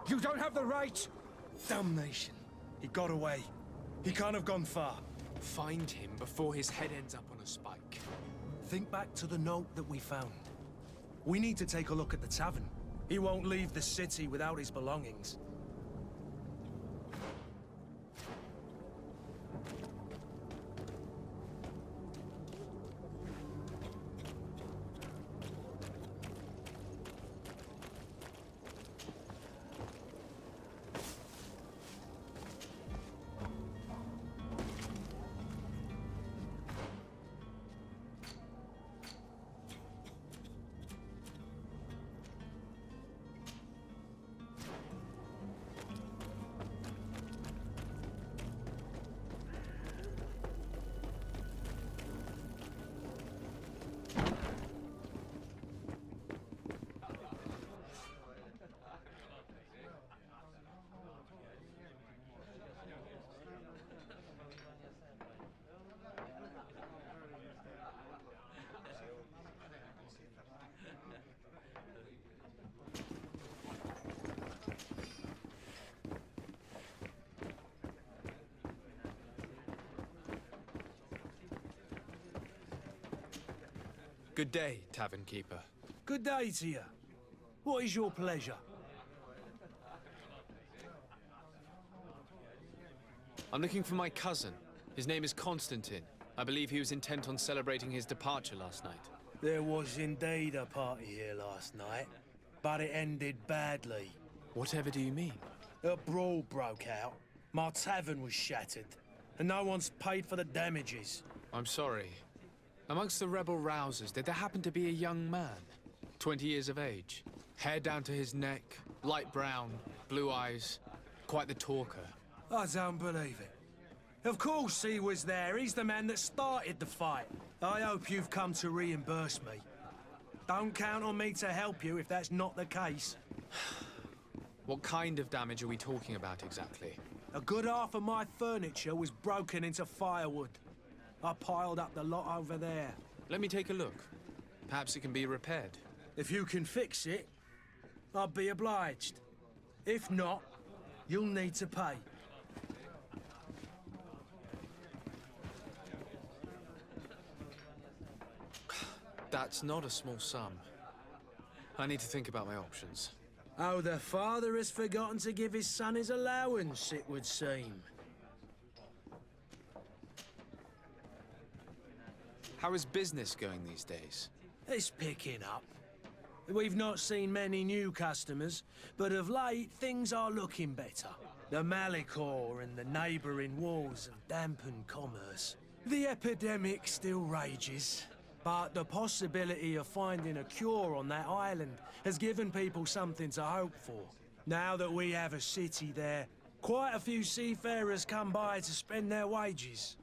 Speaker 8: you don't have the right!
Speaker 5: Damnation. He got away. He can't have gone far.
Speaker 2: Find him before his head ends up on a spike.
Speaker 5: Think back to the note that we found. We need to take a look at the tavern. He won't leave the city without his belongings.
Speaker 2: Good day, tavern keeper.
Speaker 5: Good day to you. What is your pleasure?
Speaker 2: I'm looking for my cousin. His name is Constantine. I believe he was intent on celebrating his departure last night.
Speaker 5: There was indeed a party here last night, but it ended badly.
Speaker 2: Whatever do you mean?
Speaker 5: A brawl broke out. My tavern was shattered, and no one's paid for the damages.
Speaker 2: I'm sorry. Amongst the rebel rousers, did there happen to be a young man? 20 years of age. Hair down to his neck, light brown, blue eyes. Quite the talker.
Speaker 5: I don't believe it. Of course he was there. He's the man that started the fight. I hope you've come to reimburse me. Don't count on me to help you if that's not the case.
Speaker 2: What kind of damage are we talking about exactly?
Speaker 5: A good half of my furniture was broken into firewood. I piled up the lot over there.
Speaker 2: Let me take a look. Perhaps it can be repaired.
Speaker 5: If you can fix it, I'll be obliged. If not, you'll need to pay.
Speaker 2: That's not a small sum. I need to think about my options.
Speaker 5: Oh, the father has forgotten to give his son his allowance, it would seem.
Speaker 2: How is business going these days?
Speaker 5: It's picking up. We've not seen many new customers, but of late, things are looking better. The Malicor and the neighbouring wars have dampened commerce. The epidemic still rages, but the possibility of finding a cure on that island has given people something to hope for. Now that we have a city there, quite a few seafarers come by to spend their wages.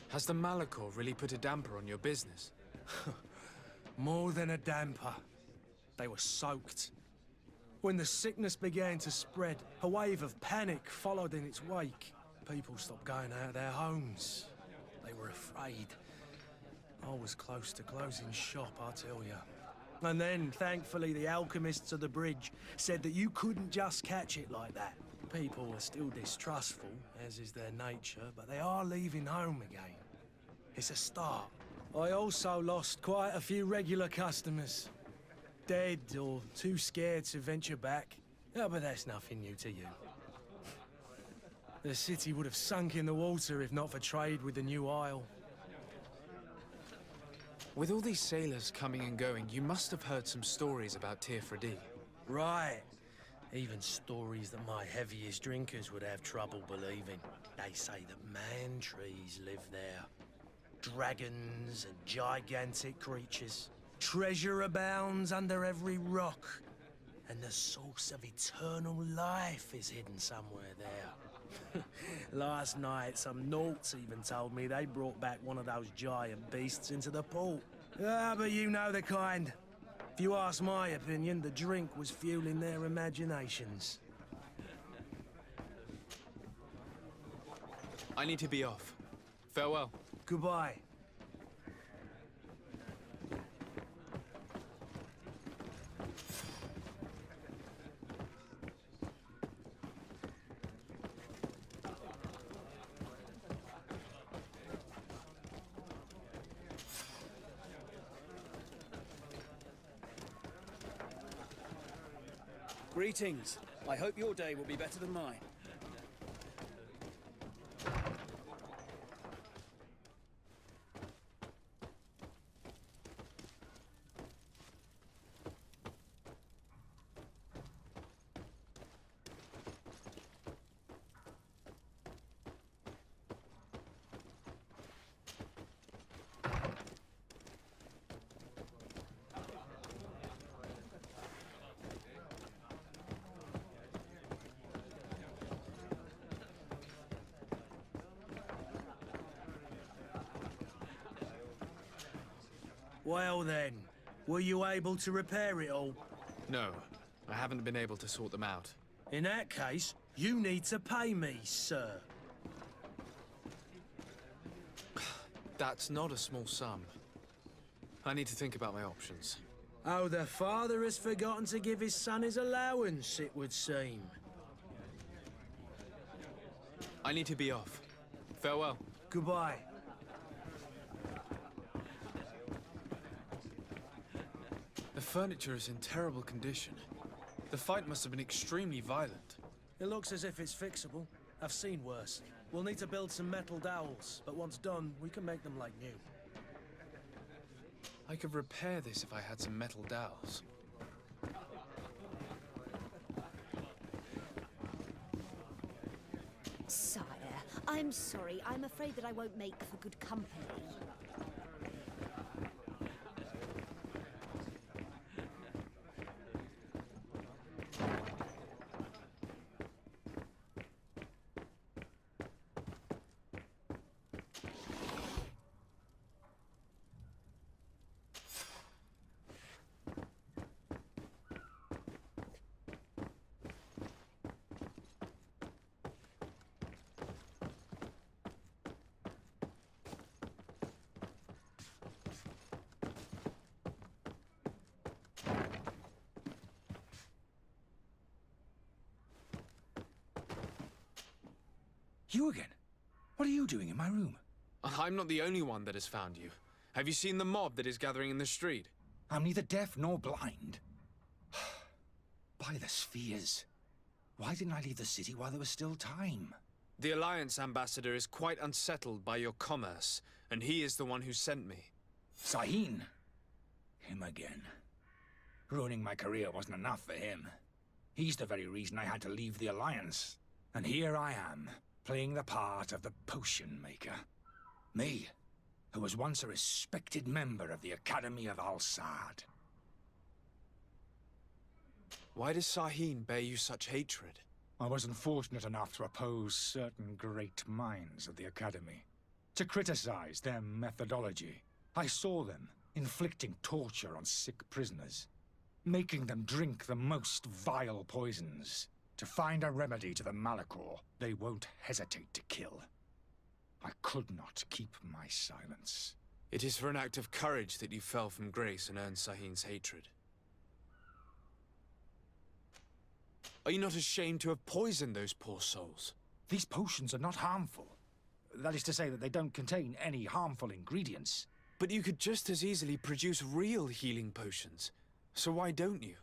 Speaker 2: Has the Malicor really put a damper on your business?
Speaker 5: More than a damper. They were soaked. When the sickness began to spread, a wave of panic followed in its wake. People stopped going out of their homes. They were afraid. I was close to closing shop, I tell you. And then, thankfully, the alchemists of the bridge said that you couldn't just catch it like that. People are still distrustful, as is their nature, but they are leaving home again. It's a start. I also lost quite a few regular customers. Dead or too scared to venture back. Oh, but that's nothing new to you. The city would have sunk in the water if not for trade with the new isle.
Speaker 2: With all these sailors coming and going, you must have heard some stories about Tirfredi.
Speaker 5: Right. Even stories that my heaviest drinkers would have trouble believing. They say that man-trees live there. Dragons and gigantic creatures. Treasure abounds under every rock. And the source of eternal life is hidden somewhere there. Last night, some Nauts even told me they brought back one of those giant beasts into the port. Ah, but you know the kind. If you ask my opinion, the drink was fueling their imaginations.
Speaker 2: I need to be off. Farewell.
Speaker 5: Goodbye.
Speaker 13: Greetings. I hope your day will be better than mine.
Speaker 5: Well then, were you able to repair it all?
Speaker 2: No, I haven't been able to sort them out.
Speaker 5: In that case, you need to pay me, sir.
Speaker 2: That's not a small sum. I need to think about my options.
Speaker 5: Oh, the father has forgotten to give his son his allowance, it would seem.
Speaker 2: I need to be off. Farewell.
Speaker 5: Goodbye.
Speaker 2: The furniture is in terrible condition. The fight must have been extremely violent.
Speaker 5: It looks as if it's fixable. I've seen worse. We'll need to build some metal dowels, but once done, we can make them like new.
Speaker 2: I could repair this if I had some metal dowels.
Speaker 14: Sire, I'm sorry. I'm afraid that I won't make for good company.
Speaker 8: You again? What are you doing in my room?
Speaker 2: I'm not the only one that has found you. Have you seen the mob that is gathering in the street?
Speaker 8: I'm neither deaf nor blind. By the spheres. Why didn't I leave the city while there was still time?
Speaker 2: The Alliance ambassador is quite unsettled by your commerce, and he is the one who sent me.
Speaker 8: Sahin. Him again. Ruining my career wasn't enough for him. He's the very reason I had to leave the Alliance. And here I am, playing the part of the potion maker. Me, who was once a respected member of the Academy of Al-Sad.
Speaker 2: Why does Sahin bear you such hatred?
Speaker 8: I wasn't fortunate enough to oppose certain great minds of the Academy. To criticize their methodology. I saw them inflicting torture on sick prisoners. Making them drink the most vile poisons. To find a remedy to the Malachor, they won't hesitate to kill. I could not keep my silence.
Speaker 2: It is for an act of courage that you fell from grace and earned Sahin's hatred. Are you not ashamed to have poisoned those poor souls?
Speaker 8: These potions are not harmful. That is to say that they don't contain any harmful ingredients.
Speaker 2: But you could just as easily produce real healing potions. So why don't you?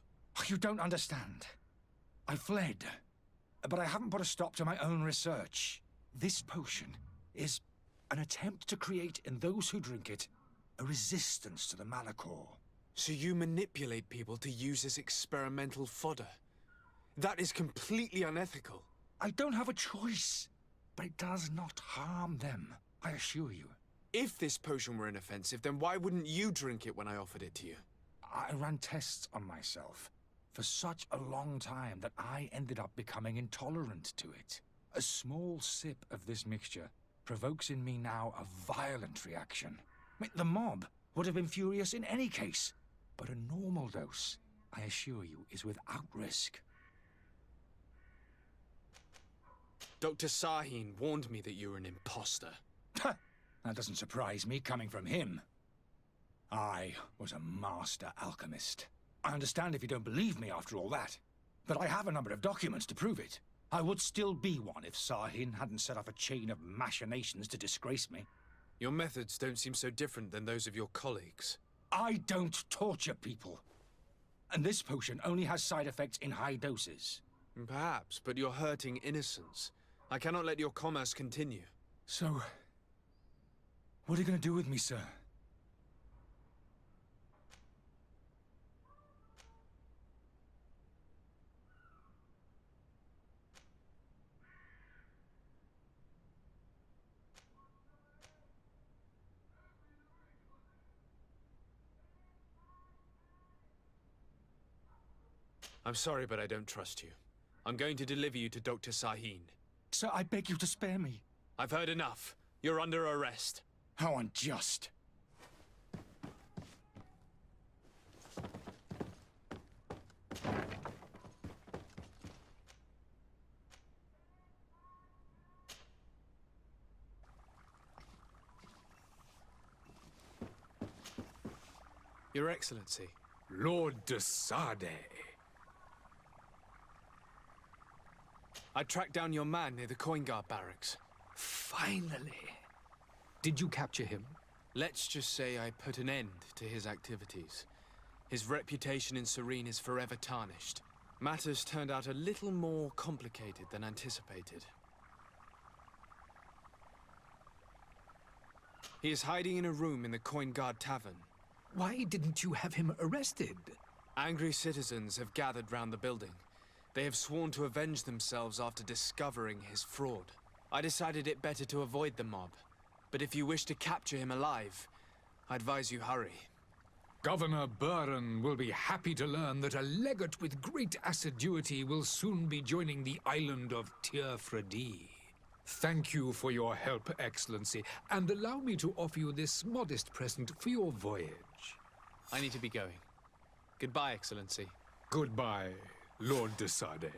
Speaker 8: You don't understand. I fled, but I haven't put a stop to my own research. This potion is an attempt to create in those who drink it a resistance to the Malachor.
Speaker 2: So you manipulate people to use as experimental fodder? That is completely unethical.
Speaker 8: I don't have a choice, but it does not harm them, I assure you.
Speaker 2: If this potion were inoffensive, then why wouldn't you drink it when I offered it to you?
Speaker 8: I ran tests on myself for such a long time that I ended up becoming intolerant to it. A small sip of this mixture provokes in me now a violent reaction. The mob would have been furious in any case, but a normal dose, I assure you, is without risk.
Speaker 2: Dr. Sahin warned me that you were an imposter.
Speaker 8: That doesn't surprise me, coming from him. I was a master alchemist. I understand if you don't believe me after all that, but I have a number of documents to prove it. I would still be one if Sahin hadn't set off a chain of machinations to disgrace me.
Speaker 2: Your methods don't seem so different than those of your colleagues.
Speaker 8: I don't torture people. And this potion only has side effects in high doses.
Speaker 2: Perhaps, but you're hurting innocents. I cannot let your commerce continue.
Speaker 8: So, what are you going to do with me, sir?
Speaker 2: I'm sorry, but I don't trust you. I'm going to deliver you to Dr. Sahin.
Speaker 8: Sir, I beg you to spare me.
Speaker 2: I've heard enough. You're under arrest.
Speaker 8: How unjust.
Speaker 2: Your Excellency.
Speaker 10: Lord de Sade.
Speaker 2: I tracked down your man near the coin guard barracks.
Speaker 10: Finally. Did you capture him?
Speaker 2: Let's just say I put an end to his activities. His reputation in Serene is forever tarnished. Matters turned out a little more complicated than anticipated. He is hiding in a room in the Coin Guard Tavern.
Speaker 10: Why didn't you have him arrested?
Speaker 2: Angry citizens have gathered round the building. They have sworn to avenge themselves after discovering his fraud. I decided it better to avoid the mob. But if you wish to capture him alive, I advise you hurry.
Speaker 10: Governor Buren will be happy to learn that a legate with great assiduity will soon be joining the island of Tir-Fredi. Thank you for your help, Excellency, and allow me to offer you this modest present for your voyage.
Speaker 2: I need to be going. Goodbye, Excellency.
Speaker 10: Goodbye, Lord de Sade.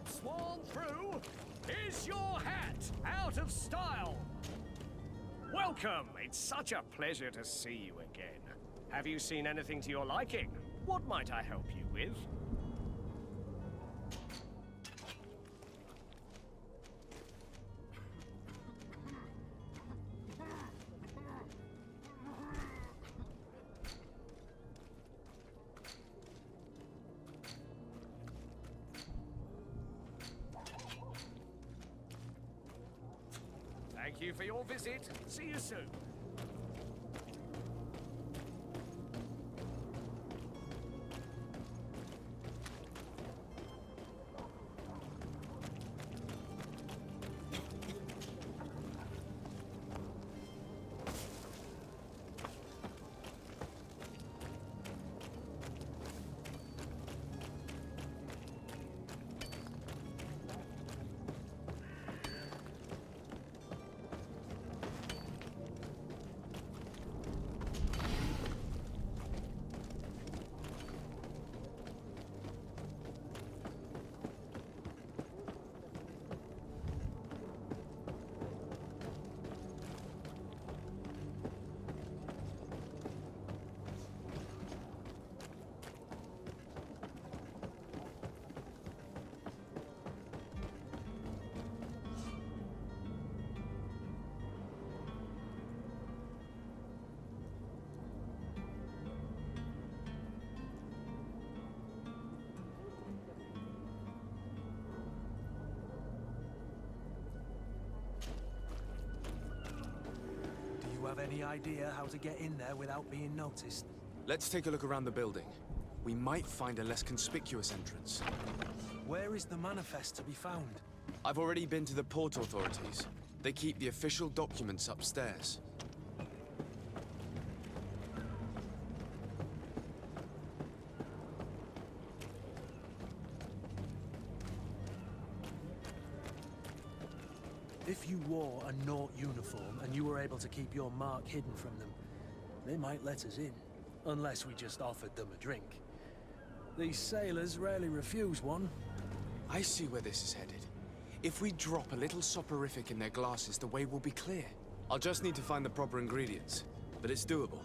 Speaker 4: Sworn through? Is your hat out of style? Welcome! It's such a pleasure to see you again. Have you seen anything to your liking? What might I help you with? Thank you for your visit. See you soon.
Speaker 5: Have any idea how to get in there without being noticed?
Speaker 2: Let's take a look around the building. We might find a less conspicuous entrance.
Speaker 5: Where is the manifest to be found?
Speaker 2: I've already been to the port authorities. They keep the official documents upstairs.
Speaker 5: If you wore a Naut uniform and you were able to keep your mark hidden from them, they might let us in. Unless we just offered them a drink. These sailors rarely refuse one.
Speaker 2: I see where this is headed. If we drop a little soporific in their glasses, the way will be clear. I'll just need to find the proper ingredients, but it's doable.